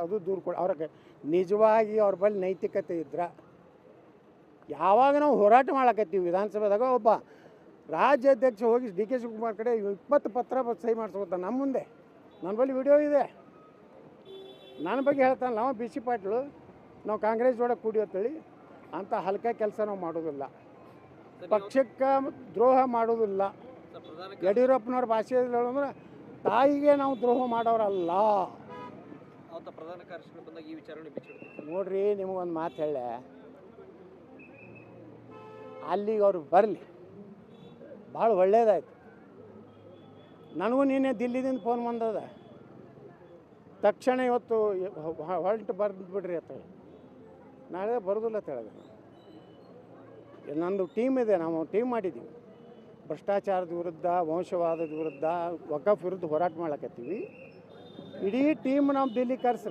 ಅದು ದೂರ ಕೊಡಿ ಅವ್ರಿಗೆ ನಿಜವಾಗಿ ಅವ್ರ ಬಳಿ ನೈತಿಕತೆ ಇದ್ರೆ ಯಾವಾಗ ನಾವು ಹೋರಾಟ ಮಾಡಕತ್ತೀವಿ ವಿಧಾನಸಭೆದಾಗ ಒಬ್ಬ ರಾಜ್ಯಾಧ್ಯಕ್ಷ ಹೋಗಿ ಡಿ ಕೆ ಶಿವಕುಮಾರ್ ಕಡೆ 20 ಪತ್ರ ಸಹಿ ಮಾಡಿಸ್ಕೊತಾನೆ ನಮ್ಮ ಮುಂದೆ. ನನ್ನ ಬಳಿ ವಿಡಿಯೋ ಇದೆ. ನನ್ನ ಬಗ್ಗೆ ಹೇಳ್ತಾನೆ ನಾವು ಬಿ ಸಿ ಪಾಟೀಲು ನಾವು ಕಾಂಗ್ರೆಸ್ ಜೋಡ ಕೂಡಿ ಅಂತೇಳಿ. ಅಂಥ ಹಲ್ಕ ಕೆಲಸ ನಾವು ಮಾಡೋದಿಲ್ಲ, ಪಕ್ಷಕ್ಕೆ ದ್ರೋಹ ಮಾಡೋದಿಲ್ಲ. ಯಡಿಯೂರಪ್ಪನವ್ರ ಭಾಷೆಯಲ್ಲಿ ಹೇಳೋದ್ರೆ ತಾಯಿಗೆ ನಾವು ದ್ರೋಹ ಮಾಡೋರಲ್ಲ. ಪ್ರಧಾನ ಕಾರ್ಯದರ್ಶಿಗಳು ಬಂದಾಗ ಈ ವಿಚಾರವನ್ನು ಬಿಚ್ಚಿಡ್ತೀವಿ ನೋಡ್ರಿ, ನಿಮಗೊಂದು ಮಾತು ಹೇಳ, ಅಲ್ಲಿಗೆ ಅವ್ರು ಬರಲಿ, ಭಾಳ ಒಳ್ಳೇದಾಯ್ತು. ನನಗೂ ನೀನೇ ದಿಲ್ಲಿದಿಂದ ಫೋನ್ ಬಂದದ, ತಕ್ಷಣ ಇವತ್ತು ಹೊರಟು ಬರೆದು ಬಿಡ್ರಿ ಅಂತ ಹೇಳಿ. ನಾಳೆ ಬರೋದಿಲ್ಲ ಅಂತ ಹೇಳಿದೆ. ನಂದು ಟೀಮ್ ಇದೆ, ನಾವು ಟೀಮ್ ಮಾಡಿದ್ದೀವಿ. ಭ್ರಷ್ಟಾಚಾರದ ವಿರುದ್ಧ, ವಂಶವಾದದ ವಿರುದ್ಧ, ವಕಫ್ ವಿರುದ್ಧ ಹೋರಾಟ ಮಾಡಕತ್ತೀವಿ. ಇಡೀ ಟೀಮ್ ನಾವು ದಿಲ್ಲಿ ಕರೆಸ್ರಿ.